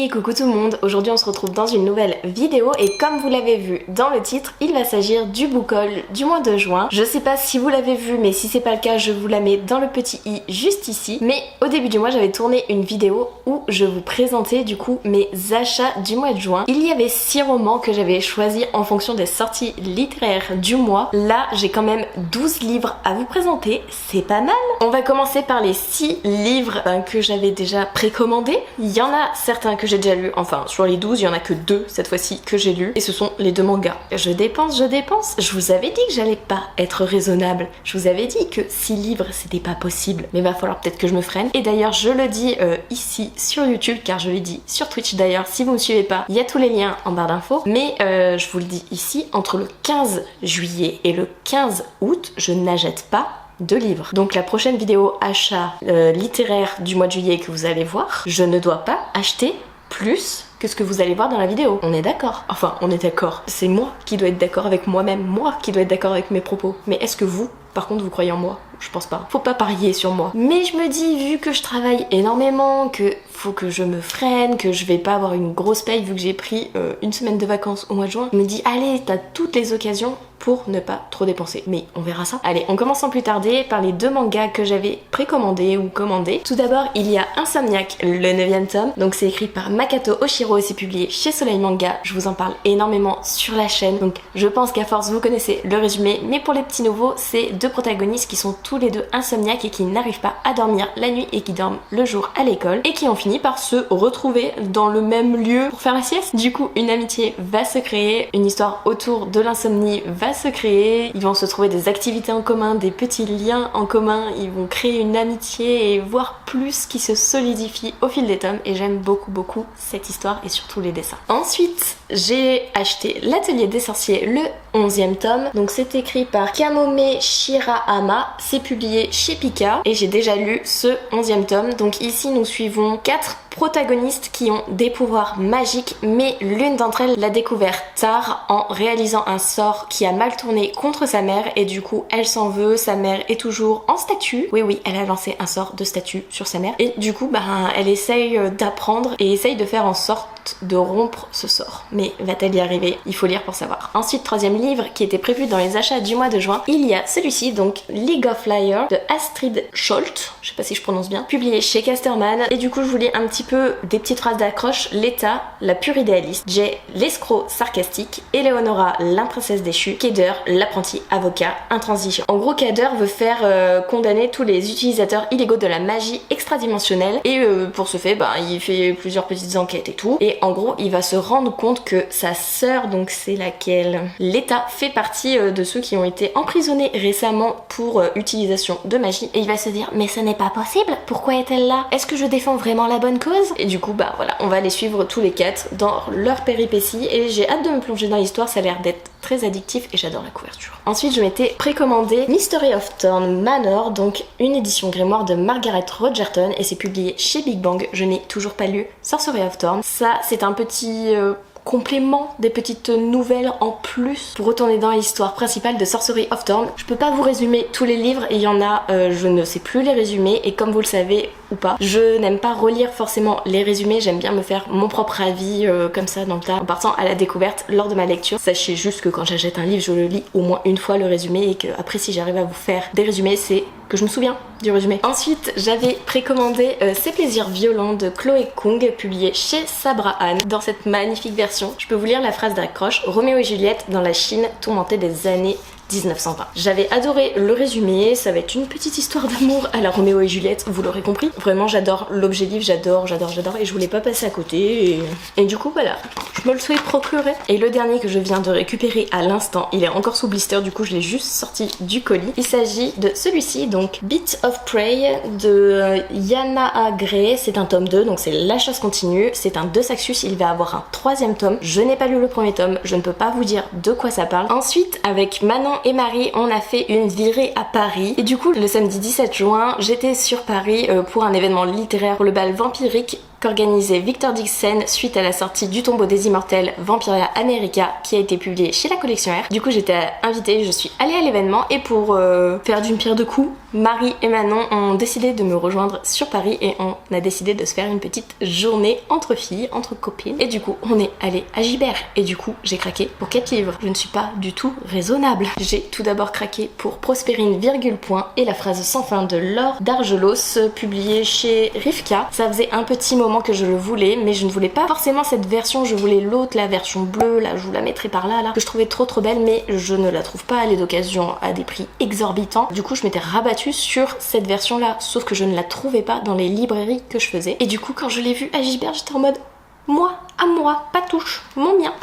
Hey, coucou tout le monde, aujourd'hui on se retrouve dans une nouvelle vidéo et comme vous l'avez vu dans le titre, il va s'agir du book haul du mois de juin. Je sais pas si vous l'avez vu, mais si c'est pas le cas, je vous la mets dans le petit i juste ici. Mais au début du mois, j'avais tourné une vidéo où je vous présentais du coup mes achats du mois de juin. Il y avait 6 romans que j'avais choisis en fonction des sorties littéraires du mois. Là, j'ai quand même 12 livres à vous présenter, c'est pas mal. On va commencer par les 6 livres que j'avais déjà précommandés. Il y en a certains que j'ai déjà lus, enfin sur les 12, il y en a que 2 cette fois-ci que j'ai lus et ce sont les 2 mangas. Je dépense, je vous avais dit que j'allais pas être raisonnable. Je vous avais dit que 6 livres c'était pas possible, mais va falloir peut-être que je me freine. Et d'ailleurs je le dis ici sur YouTube car je l'ai dit sur Twitch d'ailleurs, si vous me suivez pas, il y a tous les liens en barre d'infos. Mais je vous le dis ici, entre le 15 juillet et le 15 août, je n'achète pas de livres. Donc la prochaine vidéo achat littéraire du mois de juillet que vous allez voir, je ne dois pas acheter plus que ce que vous allez voir dans la vidéo. On est d'accord? Enfin, on est d'accord. C'est moi qui dois être d'accord avec moi-même, moi qui dois être d'accord avec mes propos. Mais est-ce que vous, par contre, vous croyez en moi? Je pense pas. Faut pas parier sur moi. Mais je me dis, vu que je travaille énormément, que faut que je me freine, que je vais pas avoir une grosse paye vu que j'ai pris une semaine de vacances au mois de juin, je me dis, allez, t'as toutes les occasions pour ne pas trop dépenser. Mais on verra ça. Allez, on commence sans plus tarder par les 2 mangas que j'avais précommandés ou commandés. Tout d'abord, il y a Insomniac, le 9e tome. Donc c'est écrit par Makoto Oshiro et c'est publié chez Soleil Manga. Je vous en parle énormément sur la chaîne. Donc je pense qu'à force vous connaissez le résumé. Mais pour les petits nouveaux, c'est 2 protagonistes qui sont tous les 2 insomniaques et qui n'arrivent pas à dormir la nuit et qui dorment le jour à l'école et qui ont fini par se retrouver dans le même lieu pour faire la sieste. Du coup, une amitié va se créer, une histoire autour de l'insomnie va se créer, ils vont se trouver des activités en commun, des petits liens en commun, ils vont créer une amitié et voir plus qui se solidifie au fil des tomes et j'aime beaucoup cette histoire et surtout les dessins. Ensuite, j'ai acheté L'Atelier des Sorciers, le 11e tome, donc c'est écrit par Kamome Shirahama, c'est publié chez Pika et j'ai déjà lu ce 11e tome. Donc ici nous suivons 4 protagonistes qui ont des pouvoirs magiques, mais l'une d'entre elles l'a découvert tard en réalisant un sort qui a mal tourné contre sa mère et du coup elle s'en veut, sa mère est toujours en statue. Oui, elle a lancé un sort de statue sur sa mère et du coup elle essaye d'apprendre et essaye de faire en sorte de rompre ce sort. Mais va-t-elle y arriver? Il faut lire pour savoir. Ensuite, 3e livre qui était prévu dans les achats du mois de juin, il y a celui-ci, donc League of Liars de Astrid Scholt, je sais pas si je prononce bien, publié chez Casterman et du coup je vous lis un petit peu des petites phrases d'accroche. L'état, la pure idéaliste, Jay, l'escroc sarcastique, Eleonora, l'imprincesse déchue, Keder, l'apprenti avocat intransigeant. En gros, Keder veut faire condamner tous les utilisateurs illégaux de la magie extradimensionnelle et pour ce fait, il fait plusieurs petites enquêtes et tout. Et en gros, il va se rendre compte que sa sœur, donc c'est laquelle, l'état, fait partie de ceux qui ont été emprisonnés récemment pour utilisation de magie. Et il va se dire, mais ce n'est pas possible, pourquoi est-elle là? Est-ce que je défends vraiment la bonne cause? Et du coup, voilà, on va les suivre tous les 4 dans leur péripéties et j'ai hâte de me plonger dans l'histoire, ça a l'air d'être très addictif et j'adore la couverture. Ensuite, je m'étais précommandé Mystery of Thorn Manor, donc une édition grimoire de Margaret Rogerton et c'est publié chez Big Bang. Je n'ai toujours pas lu Sorcery of Thorn. Ça, c'est un petit complément, des petites nouvelles en plus pour retourner dans l'histoire principale de Sorcery of Thorn. Je peux pas vous résumer tous les livres, il y en a, je ne sais plus les résumer et comme vous le savez ou pas, je n'aime pas relire forcément les résumés, j'aime bien me faire mon propre avis comme ça dans le tas en partant à la découverte lors de ma lecture. Sachez juste que quand j'achète un livre, je le lis au moins une fois le résumé et que après si j'arrive à vous faire des résumés, c'est que je me souviens du résumé. Ensuite, j'avais précommandé Ces plaisirs violents de Chloé Kung, publié chez Sabra Anne. Dans cette magnifique version, je peux vous lire la phrase d'accroche: Roméo et Juliette dans la Chine tourmentée des années 1920. J'avais adoré le résumé, ça va être une petite histoire d'amour à la Roméo et Juliette, vous l'aurez compris. Vraiment j'adore l'objet livre, j'adore et je voulais pas passer à côté et du coup voilà, je me le suis procuré. Et le dernier que je viens de récupérer à l'instant, il est encore sous blister, du coup je l'ai juste sorti du colis. Il s'agit de celui-ci, donc Beat of Prey de Yana Gray, c'est un tome 2, donc c'est La chasse continue, c'est un 2 Saxus, il va avoir un 3e tome. Je n'ai pas lu le 1er tome, je ne peux pas vous dire de quoi ça parle. Ensuite, avec Manon et Marie, on a fait une virée à Paris et du coup le samedi 17 juin j'étais sur Paris pour un événement littéraire pour le bal vampirique qu'organisait Victor Dixon suite à la sortie du Tombeau des Immortels Vampiria America qui a été publié chez la collection R. Du coup j'étais invitée, je suis allée à l'événement et pour faire d'une pierre deux coups, Marie et Manon ont décidé de me rejoindre sur Paris et on a décidé de se faire une petite journée entre filles, entre copines. Et du coup on est allé à Gibert et du coup j'ai craqué pour 4 livres. Je ne suis pas du tout raisonnable. J'ai tout d'abord craqué pour Prospérine, virgule point et la phrase sans fin de Laure d'Argelos, publié chez Rivka. Ça faisait un petit moment que je le voulais, mais je ne voulais pas forcément cette version, je voulais l'autre, la version bleue, là je vous la mettrai par là, que je trouvais trop belle, mais je ne la trouve pas, elle est d'occasion à des prix exorbitants. Du coup je m'étais rabattue sur cette version là, sauf que je ne la trouvais pas dans les librairies que je faisais. Et du coup quand je l'ai vue à Gibert, j'étais en mode moi, à moi, pas touche, mon mien.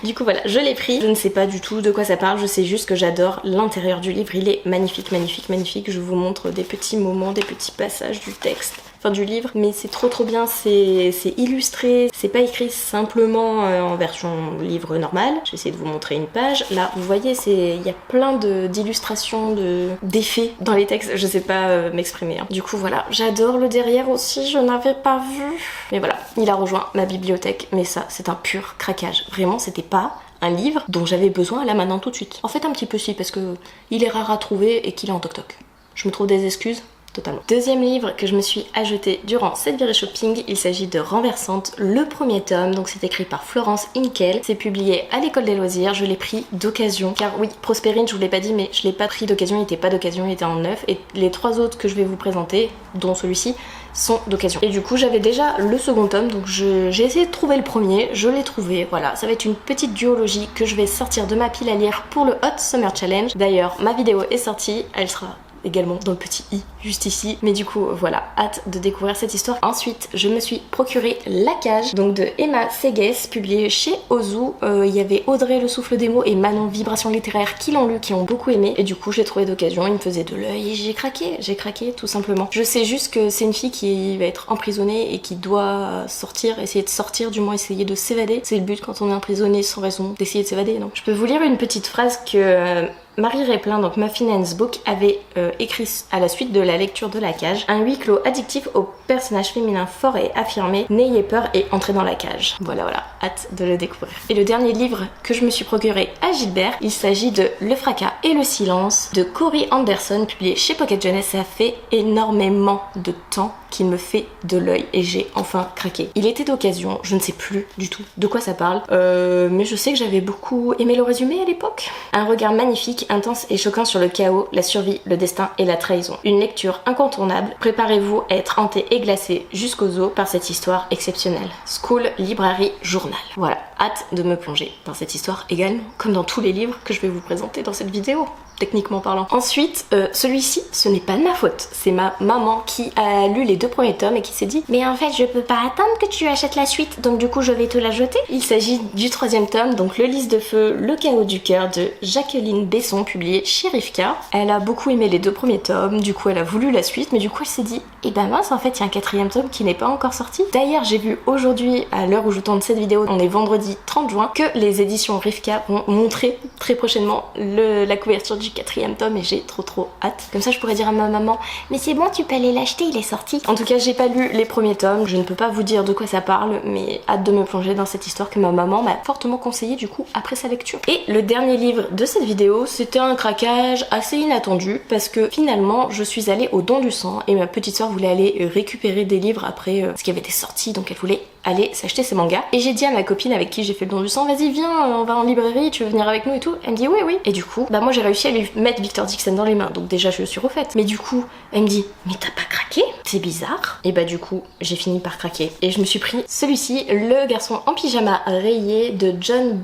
Du coup voilà, je l'ai pris. Je ne sais pas du tout de quoi ça parle, je sais juste que j'adore l'intérieur du livre. Il est magnifique, magnifique, magnifique. Je vous montre des petits moments, des petits passages du texte, enfin du livre, mais c'est trop bien, c'est illustré, c'est pas écrit simplement en version livre normal. Je vais essayer de vous montrer une page. Là, vous voyez, il y a plein d'illustrations, d'effets dans les textes, je sais pas m'exprimer. Hein. Du coup voilà, j'adore le derrière aussi, je n'avais pas vu. Mais voilà, il a rejoint ma bibliothèque, mais ça, c'est un pur craquage. Vraiment, c'était pas un livre dont j'avais besoin là maintenant tout de suite. En fait un petit peu si, parce que il est rare à trouver et qu'il est en toc-toc. Je me trouve des excuses totalement. Deuxième livre que je me suis acheté durant cette virée shopping, il s'agit de Renversante, le premier tome, donc c'est écrit par Florence Hinkel, c'est publié à l'école des loisirs, je l'ai pris d'occasion, car oui, Prospérine, je vous l'ai pas dit, mais je l'ai pas pris d'occasion, il était pas d'occasion, il était en neuf, et les 3 autres que je vais vous présenter, dont celui-ci, sont d'occasion. Et du coup j'avais déjà le second tome, donc j'ai essayé de trouver le premier, je l'ai trouvé, voilà, ça va être une petite duologie que je vais sortir de ma pile à lire pour le Hot Summer Challenge. D'ailleurs, ma vidéo est sortie, elle sera également dans le petit i juste ici, mais du coup voilà, hâte de découvrir cette histoire. Ensuite je me suis procuré La Cage, donc de Emma Segues, publié chez Ozu. Il y avait Audrey Le Souffle des mots et Manon Vibration littéraire qui l'ont lu, qui ont beaucoup aimé, et du coup j'ai trouvé d'occasion, il me faisait de l'œil et j'ai craqué tout simplement. Je sais juste que c'est une fille qui va être emprisonnée et qui doit sortir, essayer de sortir, du moins essayer de s'évader. C'est le but quand on est emprisonné sans raison, d'essayer de s'évader, non? Je peux vous lire une petite phrase que Marie Replin, donc Muffin and Book, avait écrit à la suite de la lecture de La Cage. Un huis clos addictif aux personnages féminins forts et affirmés. N'ayez peur et entrez dans la cage. Voilà, hâte de le découvrir. Et le dernier livre que je me suis procuré à Gilbert, il s'agit de Le fracas et le silence de Cory Anderson, publié chez Pocket Jeunesse. Ça fait énormément de temps qu'il me fait de l'œil et j'ai enfin craqué. Il était d'occasion, je ne sais plus du tout de quoi ça parle, mais je sais que j'avais beaucoup aimé le résumé à l'époque. Un regard magnifique, intense et choquant sur le chaos, la survie, le destin et la trahison. Une lecture incontournable. Préparez-vous à être hanté et glacé jusqu'aux os par cette histoire exceptionnelle. School, librairie, journal. Voilà, hâte de me plonger dans cette histoire également, comme dans tous les livres que je vais vous présenter dans cette vidéo, techniquement parlant. Ensuite, celui-ci, ce n'est pas de ma faute. C'est ma maman qui a lu les 2 premiers tomes et qui s'est dit « Mais en fait, je peux pas attendre que tu achètes la suite, donc du coup, je vais te la jeter. » Il s'agit du 3e tome, donc Le lys de feu, le chaos du cœur de Jacqueline Besson, publié chez Rivka. Elle a beaucoup aimé les 2 premiers tomes, du coup, elle a voulu la suite, mais du coup, elle s'est dit « Eh ben mince, en fait, il y a un 4e tome qui n'est pas encore sorti. » D'ailleurs, j'ai vu aujourd'hui, à l'heure où je tourne cette vidéo, on est vendredi 30 juin, que les éditions Rivka vont montrer très prochainement la couverture du 4e tome et j'ai trop hâte. Comme ça je pourrais dire à ma maman mais c'est bon, tu peux aller l'acheter, il est sorti. En tout cas j'ai pas lu les premiers tomes, je ne peux pas vous dire de quoi ça parle, mais hâte de me plonger dans cette histoire que ma maman m'a fortement conseillé du coup après sa lecture. Et le dernier livre de cette vidéo, c'était un craquage assez inattendu parce que finalement je suis allée au Don du Sang et ma petite soeur voulait aller récupérer des livres après ce qui avait été sorti, donc elle voulait aller s'acheter ses mangas. Et j'ai dit à ma copine avec qui j'ai fait le Don du Sang, vas-y viens, on va en librairie, tu veux venir avec nous et tout. Elle me dit oui. Et du coup, bah moi j'ai réussi à lui mettre Victor Dixon dans les mains, donc déjà je suis refaite. Mais du coup, elle me dit, mais t'as pas craqué? C'est bizarre. Et bah du coup, j'ai fini par craquer. Et je me suis pris celui-ci, Le garçon en pyjama rayé de John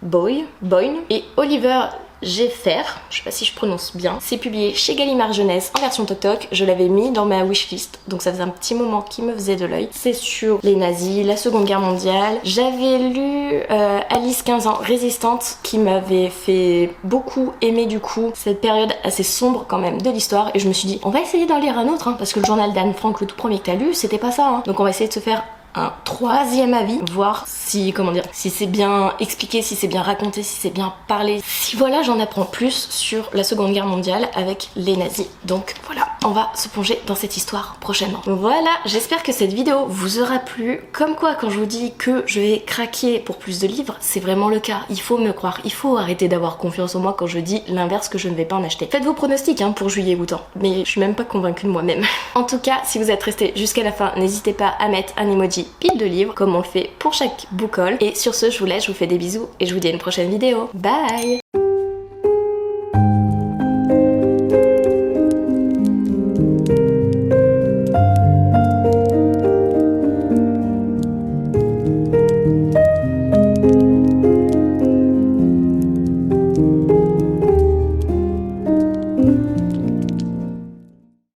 Boyne et Oliver Jeffer, je sais pas si je prononce bien. C'est publié chez Gallimard Jeunesse en version toc-toc. Je l'avais mis dans ma wishlist, donc ça faisait un petit moment qui me faisait de l'œil. C'est sur les nazis, la Seconde Guerre mondiale. J'avais lu Alice 15 ans résistante qui m'avait fait beaucoup aimer du coup cette période assez sombre quand même de l'histoire, et je me suis dit on va essayer d'en lire un autre parce que le journal d'Anne Frank, le tout premier que t'as lu, c'était pas ça. Donc on va essayer de se faire un troisième avis, voir si, comment dire, si c'est bien expliqué, si c'est bien raconté, si c'est bien parlé, si voilà j'en apprends plus sur la Seconde Guerre mondiale avec les nazis. Donc voilà, on va se plonger dans cette histoire prochainement. Voilà, j'espère que cette vidéo vous aura plu. Comme quoi, quand je vous dis que je vais craquer pour plus de livres, c'est vraiment le cas. Il faut me croire, il faut arrêter d'avoir confiance en moi quand je dis l'inverse, que je ne vais pas en acheter. Faites vos pronostics pour juillet-août, mais je suis même pas convaincue de moi-même. En tout cas, si vous êtes resté jusqu'à la fin, n'hésitez pas à mettre un emoji pile de livres, comme on le fait pour chaque book haul. Et sur ce, je vous laisse, je vous fais des bisous et je vous dis à une prochaine vidéo. Bye!